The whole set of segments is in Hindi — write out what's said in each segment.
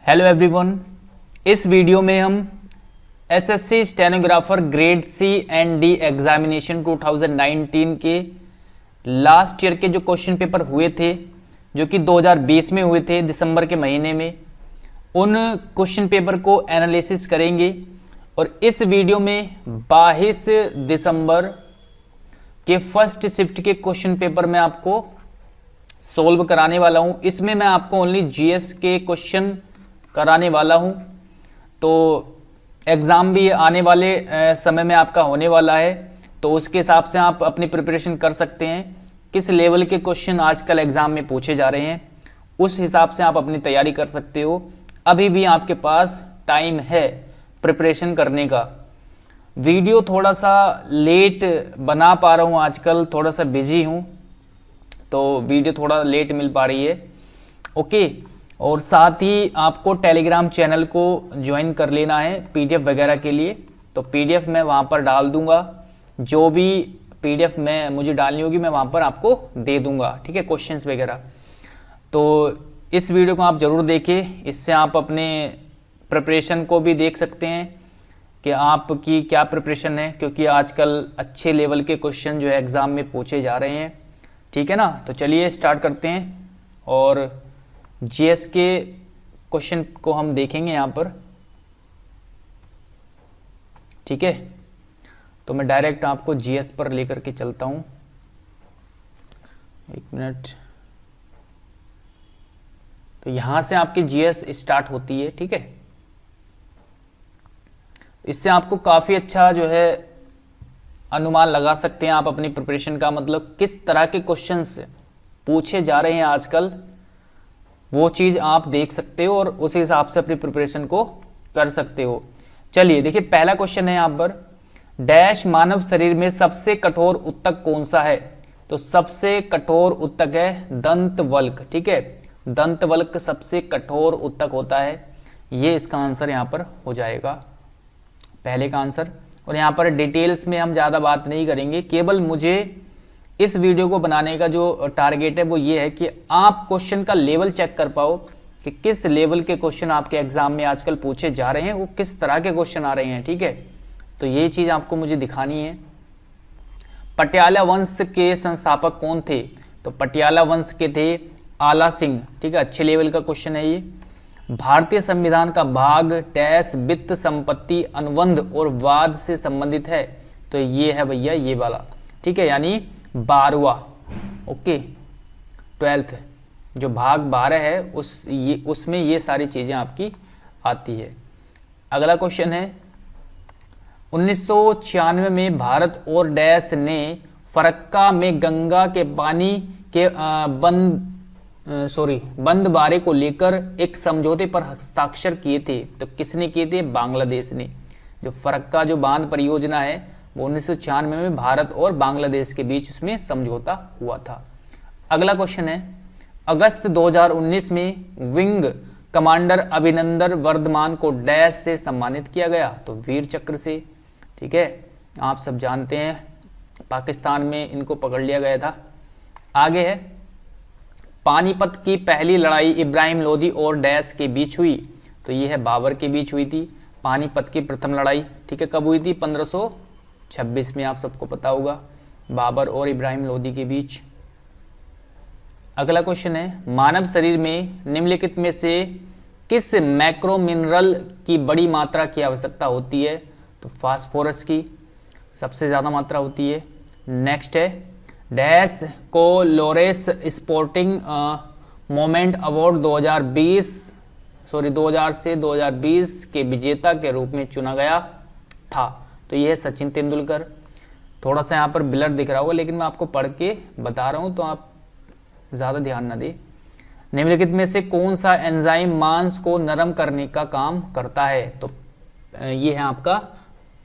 हेलो एवरीवन, इस वीडियो में हम SSC stenographer grade C and D examination 2019 के लास्ट ईयर के जो क्वेश्चन पेपर हुए थे, जो कि 2020 में हुए थे दिसंबर के महीने में, उन क्वेश्चन पेपर को एनालिसिस करेंगे। और इस वीडियो में 22 दिसंबर के फर्स्ट शिफ्ट के क्वेश्चन पेपर में आपको सोल्व कराने वाला हूं। इसमें मैं आपको ओनली जीएस के क्वेश्चन कराने वाला हूं, तो एग्ज़ाम भी आने वाले समय में आपका होने वाला है, तो उसके हिसाब से आप अपनी प्रिपरेशन कर सकते हैं। किस लेवल के क्वेश्चन आजकल एग्ज़ाम में पूछे जा रहे हैं, उस हिसाब से आप अपनी तैयारी कर सकते हो। अभी भी आपके पास टाइम है प्रिपरेशन करने का। वीडियो थोड़ा सा लेट बना पा रहा हूँ, आजकल थोड़ा सा बिजी हूँ, तो वीडियो थोड़ा लेट मिल पा रही है। ओके, और साथ ही आपको टेलीग्राम चैनल को ज्वाइन कर लेना है पीडीएफ वगैरह के लिए। तो पीडीएफ मैं वहाँ पर डाल दूंगा, जो भी पीडीएफ मैं मुझे डालनी होगी मैं वहाँ पर आपको दे दूंगा, ठीक है, क्वेश्चंस वगैरह। तो इस वीडियो को आप ज़रूर देखें, इससे आप अपने प्रिपरेशन को भी देख सकते हैं कि आपकी क्या प्रिपरेशन है, क्योंकि आजकल अच्छे लेवल के क्वेश्चन जो है एग्ज़ाम में पूछे जा रहे हैं, ठीक है ना। तो चलिए स्टार्ट करते हैं और जीएस के क्वेश्चन को हम देखेंगे यहाँ पर, ठीक है। तो मैं डायरेक्ट आपको जीएस पर लेकर के चलता हूँ, एक मिनट। तो यहाँ से आपकी जीएस स्टार्ट होती है, ठीक है। इससे आपको काफ़ी अच्छा जो है अनुमान लगा सकते हैं आप अपनी प्रिपरेशन का, मतलब किस तरह के क्वेश्चंस पूछे जा रहे हैं आजकल, वो चीज़ आप देख सकते हो और उस हिसाब से अपनी प्रिपरेशन को कर सकते हो। चलिए देखिए, पहला क्वेश्चन है यहाँ पर, डैश मानव शरीर में सबसे कठोर ऊतक कौन सा है। तो सबसे कठोर ऊतक है दंतवल्क, ठीक है। दंतवल्क सबसे कठोर ऊतक होता है, ये इसका आंसर यहाँ पर हो जाएगा, पहले का आंसर। और यहाँ पर डिटेल्स में हम ज़्यादा बात नहीं करेंगे, केवल मुझे इस वीडियो को बनाने का जो टारगेट है वो ये है कि आप क्वेश्चन का लेवल चेक कर पाओ कि किस लेवल के क्वेश्चन आपके एग्जाम में आजकल पूछे जा रहे हैं, वो किस तरह के क्वेश्चन आ रहे हैं, ठीक है। तो ये चीज़ आपको मुझे दिखानी है। पटियाला वंश के संस्थापक कौन थे। तो पटियाला वंश के थे आला सिंह, ठीक है, अच्छे लेवल का क्वेश्चन है ये। भारतीय संविधान का भाग डैश वित्त संपत्ति अनुबंध और वाद से संबंधित है। तो ये है भैया ये वाला, ठीक है, यानी 12वां, ओके, 12th जो भाग 12 है उसमें ये सारी चीज़ें आपकी आती है। अगला क्वेश्चन है, 1996 में भारत और डैश ने फरक्का में गंगा के पानी के बंदबारे को लेकर एक समझौते पर हस्ताक्षर किए थे। तो किसने किए थे। बांग्लादेश ने। जो फरक्का जो बांध परियोजना है वो 1996 में भारत और बांग्लादेश के बीच उसमें समझौता हुआ था। अगला क्वेश्चन है, अगस्त 2019 में विंग कमांडर अभिनंदन वर्धमान को डैश से सम्मानित किया गया। तो वीर चक्र से, ठीक है, आप सब जानते हैं पाकिस्तान में इनको पकड़ लिया गया था। आगे है, पानीपत की पहली लड़ाई इब्राहिम लोदी और डैश के बीच हुई। तो ये है बाबर के बीच हुई थी पानीपत की प्रथम लड़ाई, ठीक है। कब हुई थी। 1526 में, आप सबको पता होगा, बाबर और इब्राहिम लोदी के बीच। अगला क्वेश्चन है, मानव शरीर में निम्नलिखित में से किस मैक्रो मिनरल की बड़ी मात्रा की आवश्यकता होती है। तो फास्फोरस की सबसे ज़्यादा मात्रा होती है। नेक्स्ट है, डैश को लोरेस स्पोर्टिंग मोमेंट अवार्ड 2000 से 2020 के विजेता के रूप में चुना गया था। तो ये है सचिन तेंदुलकर। थोड़ा सा यहाँ पर ब्लर दिख रहा होगा, लेकिन मैं आपको पढ़ के बता रहा हूँ तो आप ज़्यादा ध्यान ना दें। निम्नलिखित में से कौन सा एंजाइम मांस को नरम करने का काम करता है। तो ये है आपका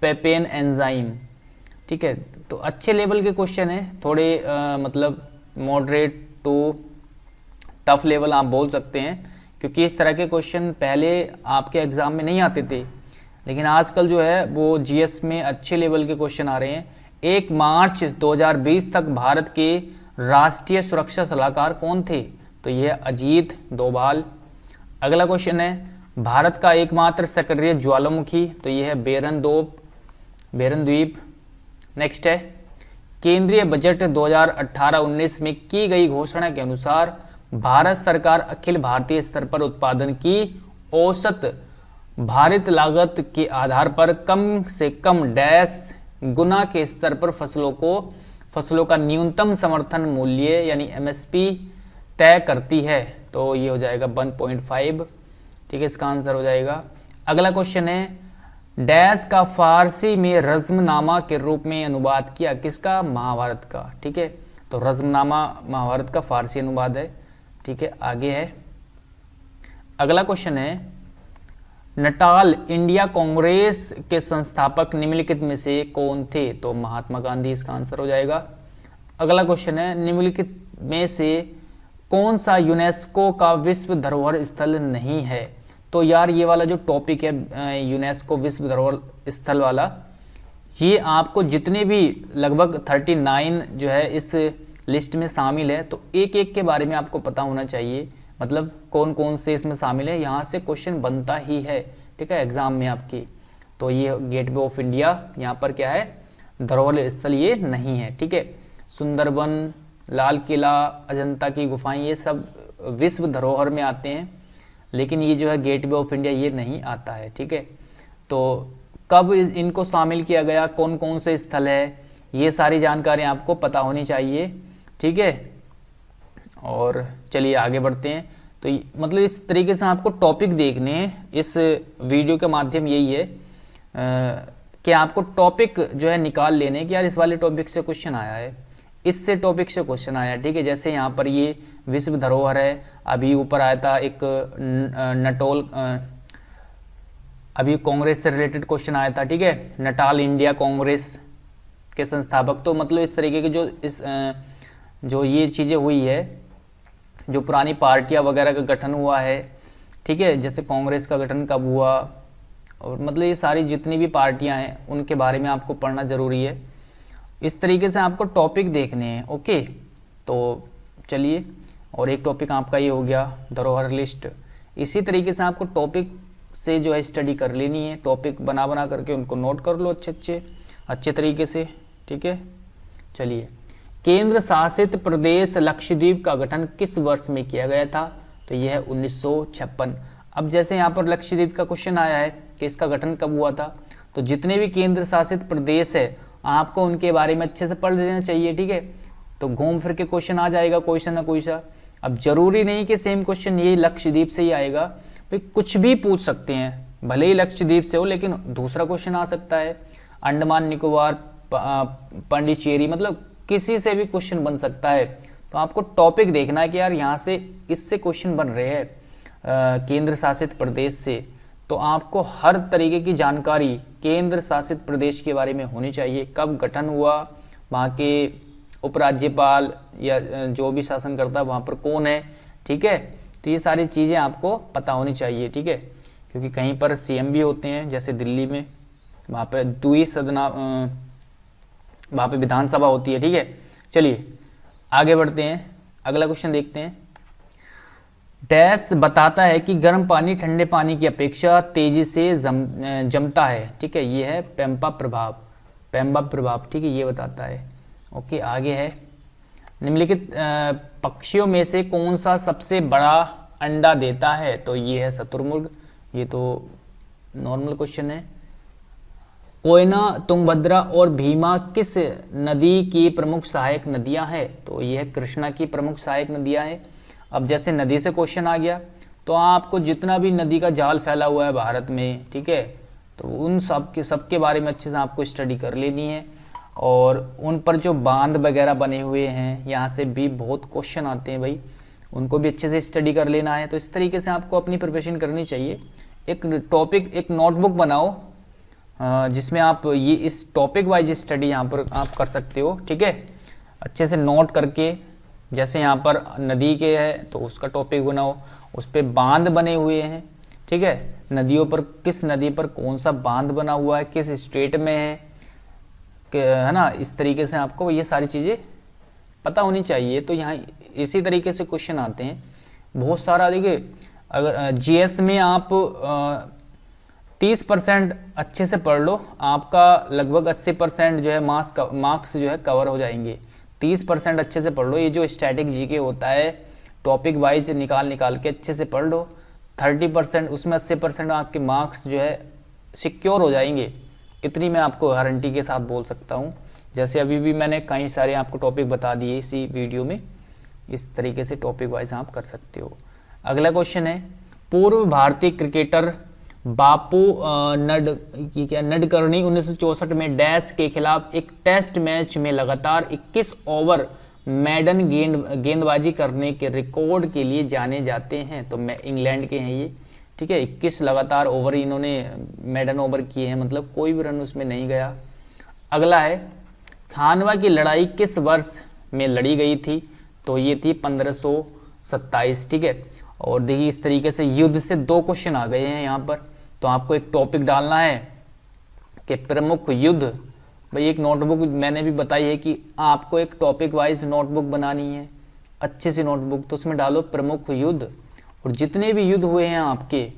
पेपेन एंजाइम, ठीक है। तो अच्छे लेवल के क्वेश्चन है, थोड़े मतलब मॉडरेट टू टफ लेवल आप बोल सकते हैं, क्योंकि इस तरह के क्वेश्चन पहले आपके एग्जाम में नहीं आते थे, लेकिन आजकल जो है वो जीएस में अच्छे लेवल के क्वेश्चन आ रहे हैं। 1 मार्च 2020 तक भारत के राष्ट्रीय सुरक्षा सलाहकार कौन थे। तो यह अजीत डोभाल। अगला क्वेश्चन है, भारत का एकमात्र सक्रिय ज्वालामुखी, तो ये है बेरन द्वीप। नेक्स्ट है, केंद्रीय बजट 2018-19 में की गई घोषणा के अनुसार भारत सरकार अखिल भारतीय स्तर पर उत्पादन की औसत भारित लागत के आधार पर कम से कम डैश गुना के स्तर पर फसलों का न्यूनतम समर्थन मूल्य यानी एमएसपी तय करती है। तो ये हो जाएगा 1.5, ठीक है, इसका आंसर हो जाएगा। अगला क्वेश्चन है, डैश का फारसी में रज़्मनामा के रूप में अनुवाद किया, किसका? महाभारत का, ठीक है। तो रज़्मनामा महाभारत का फारसी अनुवाद है, ठीक है। आगे है, अगला क्वेश्चन है, नटाल इंडिया कांग्रेस के संस्थापक निम्नलिखित में से कौन थे? तो महात्मा गांधी, इसका आंसर हो जाएगा। अगला क्वेश्चन है, निम्नलिखित में से कौन सा यूनेस्को का विश्व धरोहर स्थल नहीं है? तो यार ये वाला जो टॉपिक है यूनेस्को विश्व धरोहर स्थल वाला, ये आपको जितने भी लगभग 39 जो है इस लिस्ट में शामिल है, तो एक एक के बारे में आपको पता होना चाहिए, मतलब कौन कौन से इसमें शामिल है, यहाँ से क्वेश्चन बनता ही है, ठीक है, एग्जाम में आपकी। तो ये गेटवे ऑफ इंडिया, यहाँ पर क्या है, धरोहर स्थल ये नहीं है, ठीक है। सुंदरबन, लाल किला, अजंता की गुफाएं, ये सब विश्व धरोहर में आते हैं, लेकिन ये जो है गेटवे ऑफ इंडिया ये नहीं आता है, ठीक है। तो कब इनको शामिल किया गया, कौन कौन से स्थल है, ये सारी जानकारी आपको पता होनी चाहिए, ठीक है। और चलिए आगे बढ़ते हैं। तो मतलब इस तरीके से आपको टॉपिक देखने हैं, इस वीडियो के माध्यम यही है कि आपको टॉपिक जो है निकाल लेने कि यार इस वाले टॉपिक से क्वेश्चन आया है, इससे टॉपिक से क्वेश्चन आया, ठीक है। जैसे यहाँ पर ये विश्व धरोहर है, अभी ऊपर आया था एक नटोल, अभी कांग्रेस से रिलेटेड क्वेश्चन आया था, ठीक है, नटाल इंडिया कांग्रेस के संस्थापक। तो मतलब इस तरीके के जो ये चीज़ें हुई है, जो पुरानी पार्टियां वगैरह का गठन हुआ है, ठीक है, जैसे कांग्रेस का गठन कब हुआ, और मतलब ये सारी जितनी भी पार्टियां हैं उनके बारे में आपको पढ़ना ज़रूरी है। इस तरीके से आपको टॉपिक देखने हैं, ओके। तो चलिए, और एक टॉपिक आपका ये हो गया धरोहर लिस्ट। इसी तरीके से आपको टॉपिक से जो है स्टडी कर लेनी है, टॉपिक बना करके उनको नोट कर लो अच्छे तरीके से, ठीक है। चलिए, केंद्र शासित प्रदेश लक्षद्वीप का गठन किस वर्ष में किया गया था? तो यह है 1956। अब जैसे यहाँ पर लक्षद्वीप का क्वेश्चन आया है कि इसका गठन कब हुआ था, तो जितने भी केंद्र शासित प्रदेश है आपको उनके बारे में अच्छे से पढ़ लेना चाहिए, ठीक है। तो घूम फिर के क्वेश्चन आ जाएगा कोई सा ना कोई सा। अब जरूरी नहीं कि सेम क्वेश्चन ये लक्षद्वीप से ही आएगा, भाई कुछ भी पूछ सकते हैं, भले ही लक्षद्वीप से हो लेकिन दूसरा क्वेश्चन आ सकता है। अंडमान निकोबार, पांडिचेरी, मतलब किसी से भी क्वेश्चन बन सकता है। तो आपको टॉपिक देखना है कि यार यहाँ से इससे क्वेश्चन बन रहे हैं केंद्र शासित प्रदेश से, तो आपको हर तरीके की जानकारी केंद्र शासित प्रदेश के बारे में होनी चाहिए, कब गठन हुआ, वहाँ के उपराज्यपाल या जो भी शासन करता है वहाँ पर कौन है, ठीक है। तो ये सारी चीज़ें आपको पता होनी चाहिए, ठीक है, क्योंकि कहीं पर सीएम भी होते हैं, जैसे दिल्ली में वहाँ पर वहाँ पे विधानसभा होती है, ठीक है। चलिए आगे बढ़ते हैं, अगला क्वेश्चन देखते हैं। डैश बताता है कि गर्म पानी ठंडे पानी की अपेक्षा तेजी से जमता है, ठीक है, ये है पेम्पा प्रभाव, ठीक है, ये बताता है, ओके। आगे है, निम्नलिखित पक्षियों में से कौन सा सबसे बड़ा अंडा देता है? तो ये है शुतुरमुर्ग, ये तो नॉर्मल क्वेश्चन है। कोयना, तुंगभद्रा और भीमा किस नदी की प्रमुख सहायक नदियां हैं? तो ये है कृष्णा की प्रमुख सहायक नदियां हैं। अब जैसे नदी से क्वेश्चन आ गया, तो आपको जितना भी नदी का जाल फैला हुआ है भारत में, ठीक है, तो उन सबके बारे में अच्छे से आपको स्टडी कर लेनी है। और उन पर जो बांध वगैरह बने हुए हैं, यहाँ से भी बहुत क्वेश्चन आते हैं भाई, उनको भी अच्छे से स्टडी कर लेना है। तो इस तरीके से आपको अपनी प्रिपरेशन करनी चाहिए। एक टॉपिक, एक नोटबुक बनाओ जिसमें आप ये इस टॉपिक वाइज स्टडी यहाँ पर आप कर सकते हो, ठीक है, अच्छे से नोट करके। जैसे यहाँ पर नदी के है तो उसका टॉपिक बनाओ, उस पर बांध बने हुए हैं, ठीक है, नदियों पर किस नदी पर कौन सा बांध बना हुआ है, किस स्टेट में है ना, इस तरीके से आपको ये सारी चीज़ें पता होनी चाहिए। तो यहाँ इसी तरीके से क्वेश्चन आते हैं बहुत सारा। देखिए अगर जीएस में आप 30% अच्छे से पढ़ लो, आपका लगभग 80% जो है मार्क्स जो है कवर हो जाएंगे। 30% अच्छे से पढ़ लो। ये जो स्टैटिक जीके होता है टॉपिक वाइज निकाल के अच्छे से पढ़ लो। 30% उसमें 80% आपके मार्क्स जो है सिक्योर हो जाएंगे। इतनी मैं आपको गारंटी के साथ बोल सकता हूँ। जैसे अभी भी मैंने कई सारे आपको टॉपिक बता दिए इसी वीडियो में, इस तरीके से टॉपिक वाइज आप कर सकते हो। अगला क्वेश्चन है, पूर्व भारतीय क्रिकेटर बापू नडकर्णी 1964 में डैश के खिलाफ एक टेस्ट मैच में लगातार 21 ओवर मैडन गेंदबाजी करने के रिकॉर्ड के लिए जाने जाते हैं। तो मैं इंग्लैंड के हैं ये, ठीक है। 21 लगातार ओवर इन्होंने मैडन ओवर किए हैं, मतलब कोई भी रन उसमें नहीं गया। अगला है, खानवा की लड़ाई किस वर्ष में लड़ी गई थी? तो ये थी 1527, ठीक है। और देखिए इस तरीके से युद्ध से 2 क्वेश्चन आ गए हैं यहाँ पर। तो आपको एक टॉपिक डालना है कि प्रमुख युद्ध। भाई एक नोटबुक मैंने भी बताई है कि आपको एक टॉपिक वाइज नोटबुक बनानी है, अच्छी सी नोटबुक। तो उसमें डालो प्रमुख युद्ध, और जितने भी युद्ध हुए हैं आपके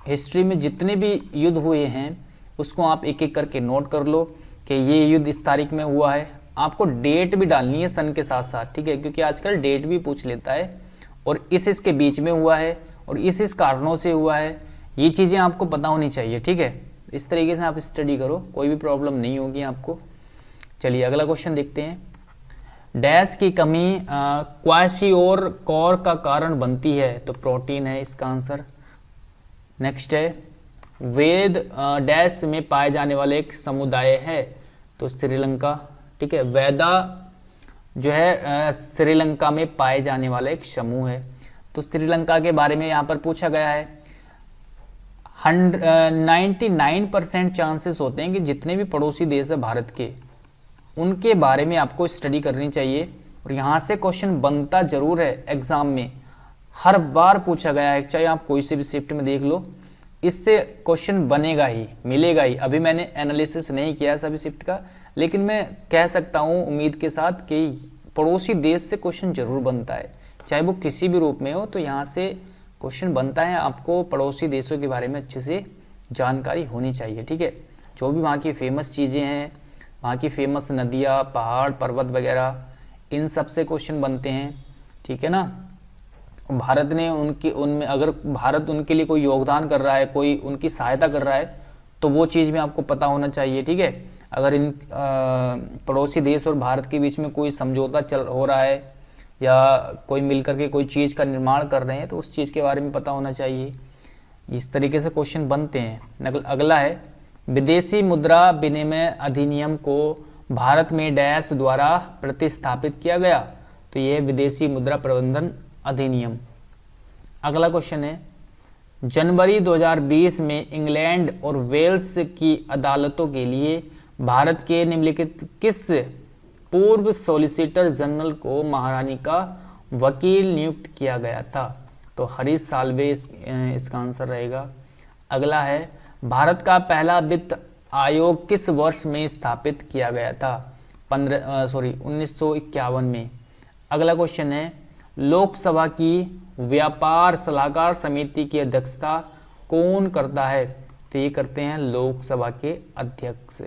हिस्ट्री में, जितने भी युद्ध हुए हैं उसको आप एक एक करके नोट कर लो कि ये युद्ध इस तारीख में हुआ है। आपको डेट भी डालनी है सन के साथ साथ, ठीक है, क्योंकि आजकल डेट भी पूछ लेता है। और इसके बीच में हुआ है और इस कारणों से हुआ है, ये चीज़ें आपको पता होनी चाहिए, ठीक है। इस तरीके से आप स्टडी करो, कोई भी प्रॉब्लम नहीं होगी आपको। चलिए अगला क्वेश्चन देखते हैं। डैश की कमी क्वाशियोर कॉर का कारण बनती है? तो प्रोटीन है इसका आंसर। नेक्स्ट है, वेद डैश में पाए जाने वाले एक समुदाय है? तो श्रीलंका, ठीक है। वेदा जो है श्रीलंका में पाए जाने वाला एक समूह है। तो श्रीलंका के बारे में यहाँ पर पूछा गया है। 99% चांसेस होते हैं कि जितने भी पड़ोसी देश है भारत के, उनके बारे में आपको स्टडी करनी चाहिए। और यहाँ से क्वेश्चन बनता जरूर है एग्जाम में, हर बार पूछा गया है, चाहे आप कोई से भी शिफ्ट में देख लो, इससे क्वेश्चन बनेगा ही, मिलेगा ही। अभी मैंने एनालिसिस नहीं किया सभी शिफ्ट का, लेकिन मैं कह सकता हूँ उम्मीद के साथ कि पड़ोसी देश से क्वेश्चन जरूर बनता है, चाहे वो किसी भी रूप में हो। तो यहाँ से क्वेश्चन बनता है। आपको पड़ोसी देशों के बारे में अच्छे से जानकारी होनी चाहिए, ठीक है। जो भी वहाँ की फेमस चीज़ें हैं, वहाँ की फेमस नदियाँ, पहाड़, पर्वत वगैरह, इन सब से क्वेश्चन बनते हैं, ठीक है ना। भारत ने उनमें अगर भारत उनके लिए कोई योगदान कर रहा है, कोई उनकी सहायता कर रहा है, तो वो चीज़ में आपको पता होना चाहिए, ठीक है। अगर इन पड़ोसी देश और भारत के बीच में कोई समझौता हो रहा है या कोई मिलकर के कोई चीज़ का निर्माण कर रहे हैं, तो उस चीज़ के बारे में पता होना चाहिए। इस तरीके से क्वेश्चन बनते हैं। अगला है, विदेशी मुद्रा विनिमय अधिनियम को भारत में डैश द्वारा प्रतिस्थापित किया गया? तो यह विदेशी मुद्रा प्रबंधन अधिनियम। अगला क्वेश्चन है, जनवरी 2020 में इंग्लैंड और वेल्स की अदालतों के लिए भारत के निम्नलिखित किस पूर्व सॉलिसिटर जनरल को महारानी का वकील नियुक्त किया गया था? तो हरीश साल्वे इसका आंसर रहेगा। अगला है, भारत का पहला वित्त आयोग किस वर्ष में स्थापित किया गया था? 1951 में। अगला क्वेश्चन है, लोकसभा की व्यापार सलाहकार समिति की अध्यक्षता कौन करता है? तो ये करते हैं लोकसभा के अध्यक्ष।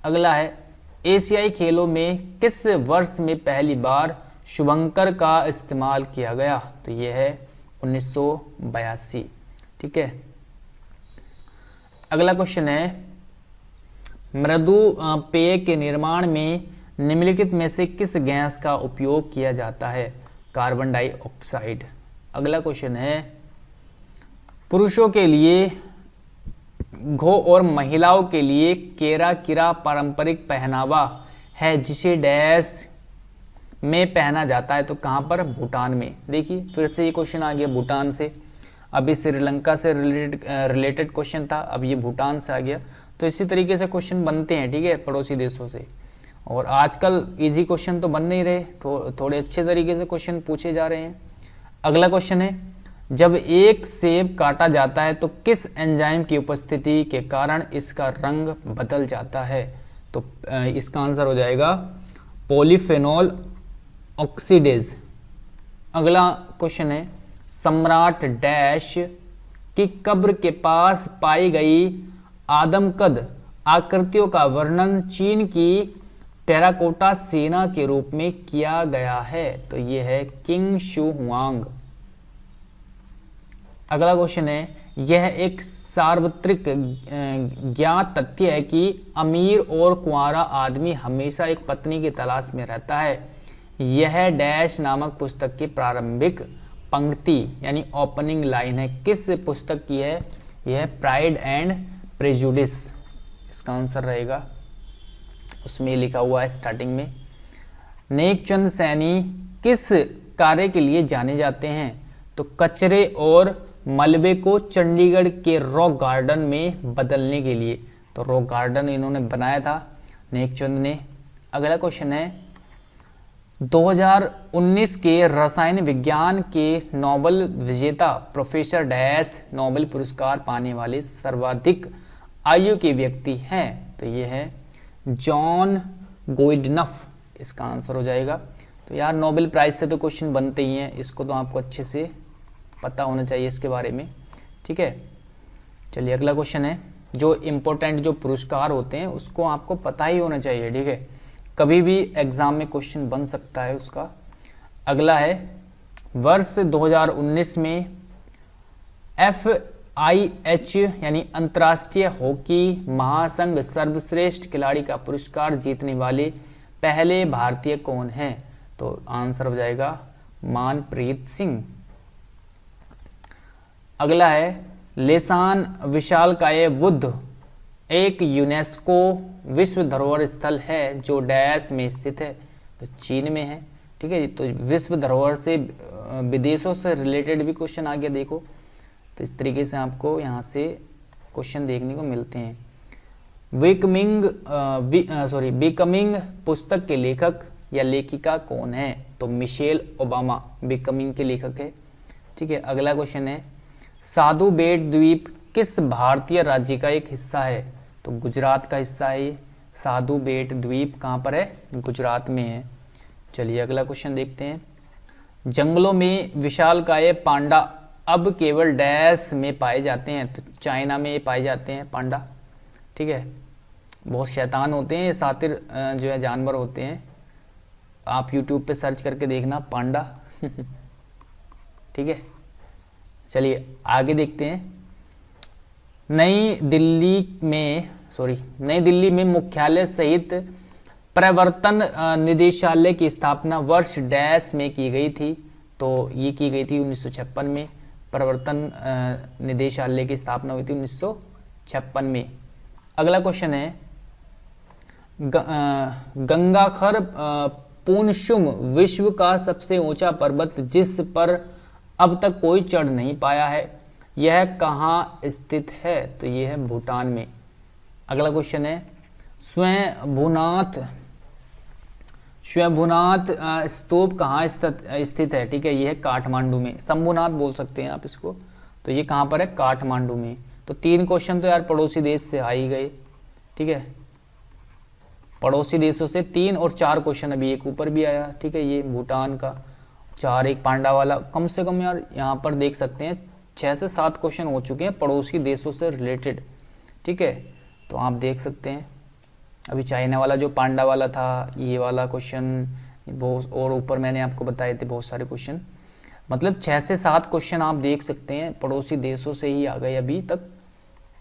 अगला है, एशियाई खेलों में किस वर्ष में पहली बार शुभंकर का इस्तेमाल किया गया? तो ये है 1982, ठीक है। अगला क्वेश्चन है, मृदु पेय के निर्माण में निम्नलिखित में से किस गैस का उपयोग किया जाता है? Carbon dioxide. अगला क्वेश्चन है, पुरुषों के लिए घो और महिलाओं के लिए केरा किरा पारंपरिक पहनावा है जिसे डैश में पहना जाता है? तो कहाँ पर? भूटान में। देखिए फिर से ये क्वेश्चन आ गया भूटान से। अभी श्रीलंका से रिलेटेड क्वेश्चन था, अब ये भूटान से आ गया। तो इसी तरीके से क्वेश्चन बनते हैं, ठीक है, पड़ोसी देशों से। और आजकल इजी क्वेश्चन तो बन नहीं रहे, थोड़े अच्छे तरीके से क्वेश्चन पूछे जा रहे हैं। अगला क्वेश्चन है, जब एक सेब काटा जाता है तो किस एंजाइम की उपस्थिति के कारण इसका रंग बदल जाता है? तो इसका आंसर हो जाएगा पॉलीफेनॉल ऑक्सीडेज। अगला क्वेश्चन है, सम्राट डैश की कब्र के पास पाई गई आदमकद आकृतियों का वर्णन चीन की टेराकोटा सेना के रूप में किया गया है? तो यह है किंग शू हुआंग। अगला क्वेश्चन है, यह एक सार्वत्रिक ज्ञात तथ्य है कि अमीर और कुंवारा आदमी हमेशा एक पत्नी की तलाश में रहता है। यह डैश नामक पुस्तक की प्रारंभिक पंक्ति यानी ओपनिंग लाइन है। किस पुस्तक की है? यह प्राइड एंड प्रेजुडिस इसका आंसर रहेगा। उसमें लिखा हुआ है स्टार्टिंग में। नेकचंद सैनी किस कार्य के लिए जाने जाते हैं? तो कचरे और मलबे को चंडीगढ़ के रॉक गार्डन में बदलने के लिए। तो रॉक गार्डन इन्होंने बनाया था नेकचंद ने। अगला क्वेश्चन है, 2019 के रसायन विज्ञान के नोबेल विजेता प्रोफेसर डैश नोबेल पुरस्कार पाने वाले सर्वाधिक आयु के व्यक्ति हैं? तो ये है जॉन गोइडनफ इसका आंसर हो जाएगा। तो यार नोबेल प्राइज से तो क्वेश्चन बनते ही हैं, इसको तो आपको अच्छे से पता होना चाहिए इसके बारे में, ठीक है। चलिए अगला क्वेश्चन है, जो इम्पोर्टेंट जो पुरस्कार होते हैं उसको आपको पता ही होना चाहिए, ठीक है। कभी भी एग्जाम में क्वेश्चन बन सकता है उसका। अगला है, वर्ष 2019 में FIH यानी अंतर्राष्ट्रीय हॉकी महासंघ सर्वश्रेष्ठ खिलाड़ी का पुरस्कार जीतने वाले पहले भारतीय कौन हैं? तो आंसर हो जाएगा मानप्रीत सिंह। अगला है, लेसान विशालकाय बुद्ध एक यूनेस्को विश्व धरोहर स्थल है जो डैश में स्थित है? तो चीन में है, ठीक है। तो विश्व धरोहर से विदेशों से रिलेटेड भी क्वेश्चन आ गया, देखो। तो इस तरीके से आपको यहाँ से क्वेश्चन देखने को मिलते हैं। बिकमिंग पुस्तक के लेखक या लेखिका कौन है? तो मिशेल ओबामा बिकमिंग के लेखक है, ठीक है। अगला क्वेश्चन है, साधु बेट द्वीप किस भारतीय राज्य का एक हिस्सा है? तो गुजरात का हिस्सा है ये। साधु बेट द्वीप कहाँ पर है? गुजरात में है। चलिए अगला क्वेश्चन देखते हैं। जंगलों में विशालकाय पांडा अब केवल डैश में पाए जाते हैं? तो चाइना में ये पाए जाते हैं पांडा, ठीक है। बहुत शैतान होते हैं ये, सातिर जो है जानवर होते हैं। आप YouTube पे सर्च करके देखना पांडा ठीक है। चलिए आगे देखते हैं। नई दिल्ली में मुख्यालय सहित प्रवर्तन निदेशालय की स्थापना वर्ष डैश में की गई थी? तो ये की गई थी 1956 में। प्रवर्तन निदेशालय की स्थापना हुई थी 1956 में। अगला क्वेश्चन है, गंगाखर पूनशुम विश्व का सबसे ऊंचा पर्वत जिस पर अब तक कोई चढ़ नहीं पाया है, यह कहाँ स्थित है? तो यह है भूटान में। अगला क्वेश्चन है, स्वयंभूनाथ स्तूप कहाँ स्थित है? ठीक है, यह है काठमांडू में। शंभुनाथ बोल सकते हैं आप इसको। तो ये कहाँ पर है? काठमांडू में। तो 3 क्वेश्चन तो यार पड़ोसी देश से आ ही गए, ठीक है। पड़ोसी देशों से 3 और 4 क्वेश्चन, अभी एक ऊपर भी आया, ठीक है। ये भूटान का 4, एक पांडा वाला। कम से कम यार यहाँ पर देख सकते हैं 6 से 7 क्वेश्चन हो चुके हैं पड़ोसी देशों से रिलेटेड, ठीक है। तो आप देख सकते हैं अभी चाइना वाला जो पांडा वाला था, ये वाला क्वेश्चन बहुत, और ऊपर मैंने आपको बताए थे बहुत सारे क्वेश्चन। मतलब 6 से 7 क्वेश्चन आप देख सकते हैं पड़ोसी देशों से ही आ गए अभी तक।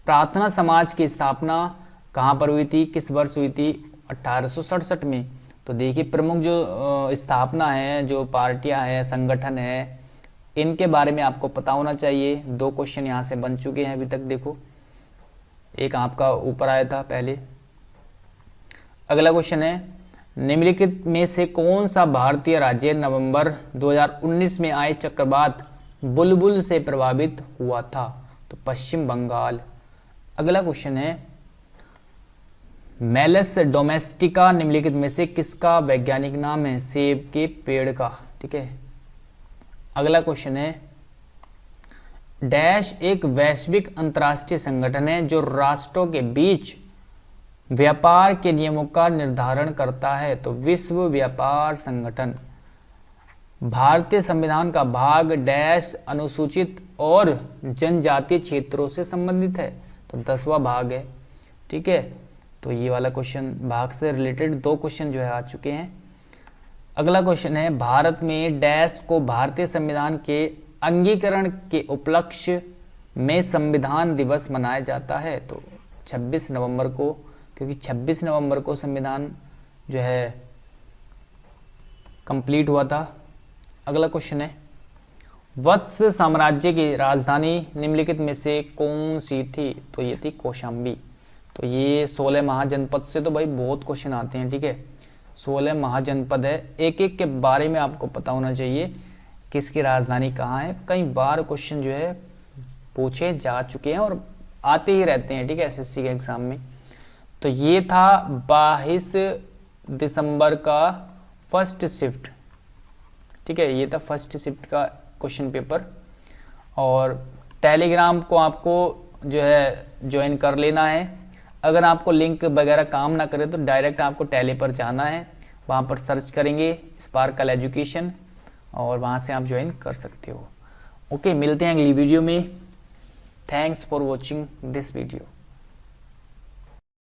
प्रार्थना समाज की स्थापना कहाँ पर हुई थी, किस वर्ष हुई थी? 1867 में। तो देखिए प्रमुख जो स्थापना है, जो पार्टियां हैं, संगठन है, इनके बारे में आपको पता होना चाहिए। 2 क्वेश्चन यहाँ से बन चुके हैं अभी तक, देखो। एक आपका ऊपर आया था पहले। अगला क्वेश्चन है, निम्नलिखित में से कौन सा भारतीय राज्य नवंबर 2019 में आए चक्रवात बुलबुल से प्रभावित हुआ था? तो पश्चिम बंगाल। अगला क्वेश्चन है, मेलस डोमेस्टिका निम्नलिखित में से किसका वैज्ञानिक नाम है? सेब के पेड़ का, ठीक है। अगला क्वेश्चन है, डैश एक वैश्विक अंतर्राष्ट्रीय संगठन है जो राष्ट्रों के बीच व्यापार के नियमों का निर्धारण करता है? तो विश्व व्यापार संगठन। भारतीय संविधान का भाग डैश अनुसूचित और जनजातीय क्षेत्रों से संबंधित है, तो 10वां भाग है। ठीक है, तो ये वाला क्वेश्चन भाग से रिलेटेड 2 क्वेश्चन जो है आ चुके हैं। अगला क्वेश्चन है, भारत में डैश को भारतीय संविधान के अंगीकरण के उपलक्ष्य में संविधान दिवस मनाया जाता है, तो 26 नवंबर को, क्योंकि 26 नवंबर को संविधान जो है कंप्लीट हुआ था। अगला क्वेश्चन है, वत्स साम्राज्य की राजधानी निम्नलिखित में से कौन सी थी, तो ये थी कौशाम्बी। तो ये 16 महाजनपद से तो भाई बहुत क्वेश्चन आते हैं। ठीक है, 16 महाजनपद है, एक एक के बारे में आपको पता होना चाहिए, किसकी राजधानी कहाँ है। कई बार क्वेश्चन जो है पूछे जा चुके हैं और आते ही रहते हैं। ठीक है, एसएससी के एग्जाम में। तो ये था 22 दिसंबर का फर्स्ट शिफ्ट। ठीक है, ये था फर्स्ट शिफ्ट का क्वेश्चन पेपर। और टेलीग्राम को आपको जो है ज्वाइन कर लेना है। अगर आपको लिंक वगैरह काम ना करे तो डायरेक्ट आपको टेली पर जाना है, वहाँ पर सर्च करेंगे स्पार्कल एजुकेशन और वहाँ से आप ज्वाइन कर सकते हो। ओके, मिलते हैं अगली वीडियो में। Thanks for watching this video.